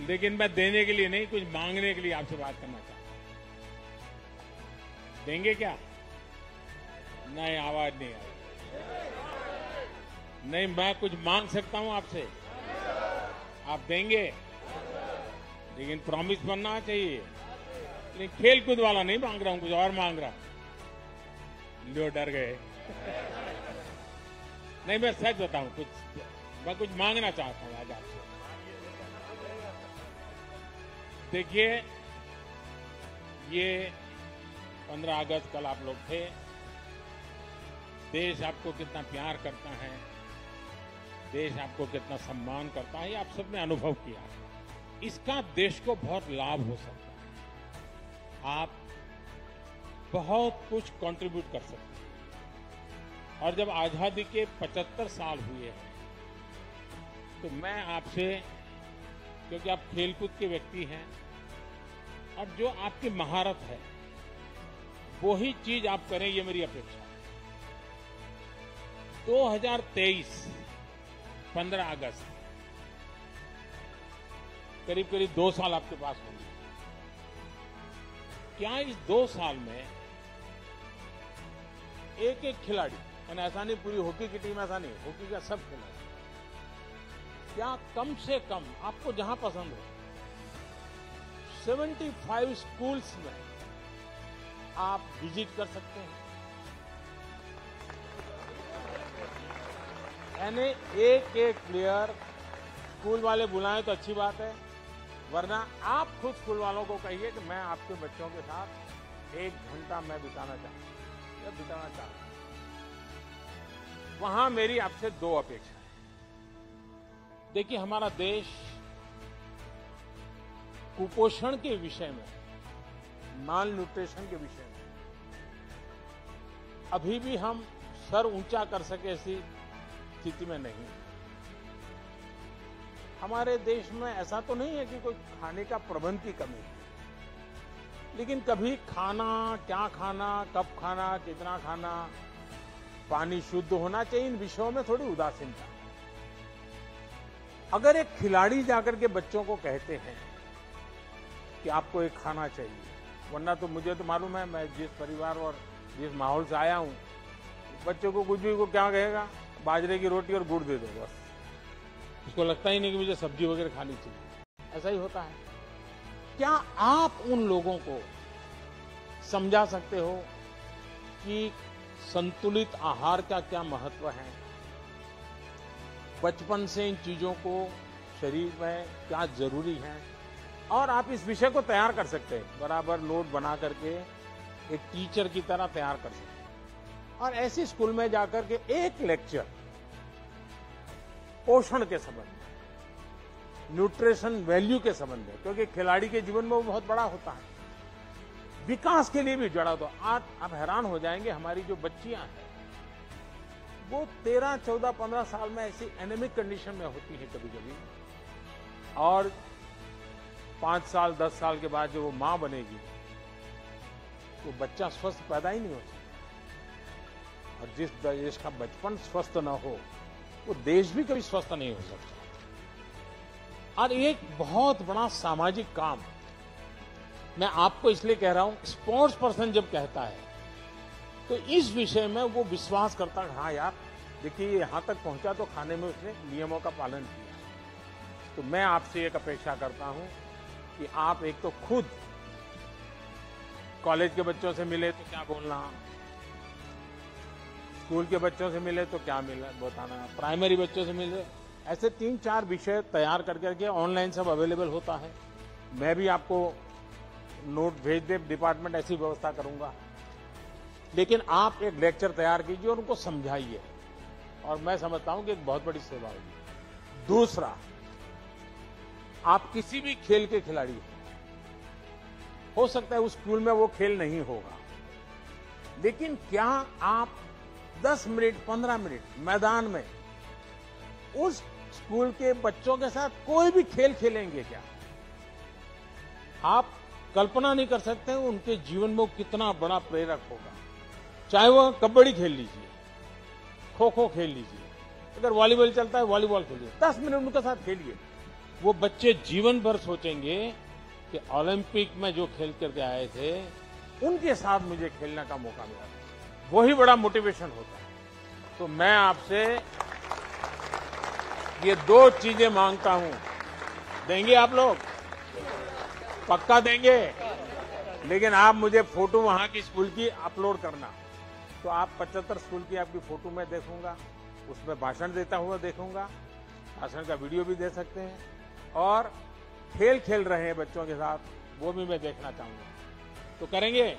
लेकिन मैं देने के लिए नहीं, कुछ मांगने के लिए आपसे बात करना चाहता हूं। देंगे क्या? नहीं, आवाज नहीं आई। नहीं, मैं कुछ मांग सकता हूं आपसे, आप देंगे, लेकिन प्रॉमिस बनना चाहिए। लेकिन खेल कूद वाला नहीं मांग रहा हूं, कुछ और मांग रहा हूं। लो, डर गए। नहीं, मैं सच बताऊं, मैं कुछ मांगना चाहता हूं आज आपसे। देखिए, ये 15 अगस्त कल आप लोग थे। देश आपको कितना प्यार करता है, देश आपको कितना सम्मान करता है, ये आप सबने अनुभव किया है। इसका देश को बहुत लाभ हो सकता है। आप बहुत कुछ कंट्रीब्यूट कर सकते हैं। और जब आजादी के 75 साल हुए हैं, तो मैं आपसे, क्योंकि आप खेलकूद के व्यक्ति हैं और जो आपकी महारत है वो ही चीज आप करें, ये मेरी अपेक्षा है। 2023 15 अगस्त, करीब करीब 2 साल आपके पास होंगे। क्या इस 2 साल में एक एक खिलाड़ी, यानी ऐसा नहीं पूरी हॉकी की टीम, ऐसा नहीं, हॉकी का सब खिलाड़ी, क्या कम से कम आपको जहां पसंद हो 75 स्कूल्स में आप विजिट कर सकते हैं? यानी एक एक प्लेयर, स्कूल वाले बुलाएं तो अच्छी बात है, वरना आप खुद स्कूल वालों को कहिए कि मैं आपके बच्चों के साथ 1 घंटा मैं बिताना चाहता हूं। वहां मेरी आपसे 2 अपेक्षा है। देखिए, हमारा देश कुपोषण के विषय में, माल न्यूट्रिशन के विषय में अभी भी हम सर ऊंचा कर सके ऐसी स्थिति में नहीं। हमारे देश में ऐसा तो नहीं है कि कोई खाने का प्रबंध की कमी है, लेकिन कभी खाना, क्या खाना, कब खाना, कितना खाना, पानी शुद्ध होना चाहिए, इन विषयों में थोड़ी उदासीनता। अगर एक खिलाड़ी जाकर के बच्चों को कहते हैं कि आपको एक खाना चाहिए, वरना तो मुझे तो मालूम है, मैं जिस परिवार और जिस माहौल से आया हूं, बच्चों को कुछ भी को क्या कहेगा, बाजरे की रोटी और गुड़ दे दो बस। उसको लगता ही नहीं कि मुझे सब्जी वगैरह खानी चाहिए। ऐसा ही होता है। क्या आप उन लोगों को समझा सकते हो कि संतुलित आहार का क्या महत्व है? बचपन से इन चीजों को शरीर में क्या जरूरी है? और आप इस विषय को तैयार कर सकते हैं, बराबर नोट बना करके एक टीचर की तरह तैयार कर सकते हैं। और ऐसी स्कूल में जाकर के एक लेक्चर पोषण के संबंध में, न्यूट्रिशन वैल्यू के संबंध में, क्योंकि खिलाड़ी के जीवन में वो बहुत बड़ा होता है, विकास के लिए भी जुड़ा। तो आज आप हैरान हो जाएंगे, हमारी जो बच्चियां हैं वो 13, 14, 15 साल में ऐसी एनेमिक कंडीशन में होती है कभी कभी, और 5 साल 10 साल के बाद जो वो मां बनेगी तो बच्चा स्वस्थ पैदा ही नहीं हो सकता। और जिस देश का बचपन स्वस्थ न हो, वो देश भी कभी स्वस्थ नहीं हो सकता। और एक बहुत बड़ा सामाजिक काम मैं आपको इसलिए कह रहा हूं, स्पोर्ट्स पर्सन जब कहता है तो इस विषय में वो विश्वास करता है, हाँ यार देखिए यहां तक पहुंचा तो खाने में उसने नियमों का पालन किया। तो मैं आपसे एक अपेक्षा करता हूं कि आप एक तो खुद कॉलेज के बच्चों से मिले तो क्या बोलना, स्कूल के बच्चों से मिले तो क्या मिला बताना, प्राइमरी बच्चों से मिले, ऐसे 3-4 विषय तैयार करके ऑनलाइन सब अवेलेबल होता है। मैं भी आपको नोट भेज दे, डिपार्टमेंट ऐसी व्यवस्था करूंगा। लेकिन आप एक लेक्चर तैयार कीजिए और उनको समझाइए, और मैं समझता हूं कि एक बहुत बड़ी सेवा होगी। दूसरा, आप किसी भी खेल के खिलाड़ी हो सकता है उस स्कूल में वो खेल नहीं होगा, लेकिन क्या आप 10 मिनट 15 मिनट मैदान में उस स्कूल के बच्चों के साथ कोई भी खेल खेलेंगे क्या? आप कल्पना नहीं कर सकते उनके जीवन में वो कितना बड़ा प्रेरक होगा। चाहे वो कबड्डी खेल लीजिए, खो खो खेल लीजिए, अगर वॉलीबॉल चलता है वॉलीबॉल खेलिए, 10 मिनट उनके साथ खेलिए, वो बच्चे जीवन भर सोचेंगे कि ओलंपिक में जो खेल करके आए थे उनके साथ मुझे खेलने का मौका मिला। वही बड़ा मोटिवेशन होता है। तो मैं आपसे ये 2 चीजें मांगता हूं। देंगे आप लोग? पक्का देंगे? लेकिन आप मुझे फोटो वहां की स्कूल की अपलोड करना। तो आप 75 स्कूल की आपकी फोटो मैं देखूंगा, उसमें भाषण देता हुआ देखूंगा, भाषण का वीडियो भी दे सकते हैं, और खेल खेल रहे हैं बच्चों के साथ वो भी मैं देखना चाहूंगा। तो करेंगे?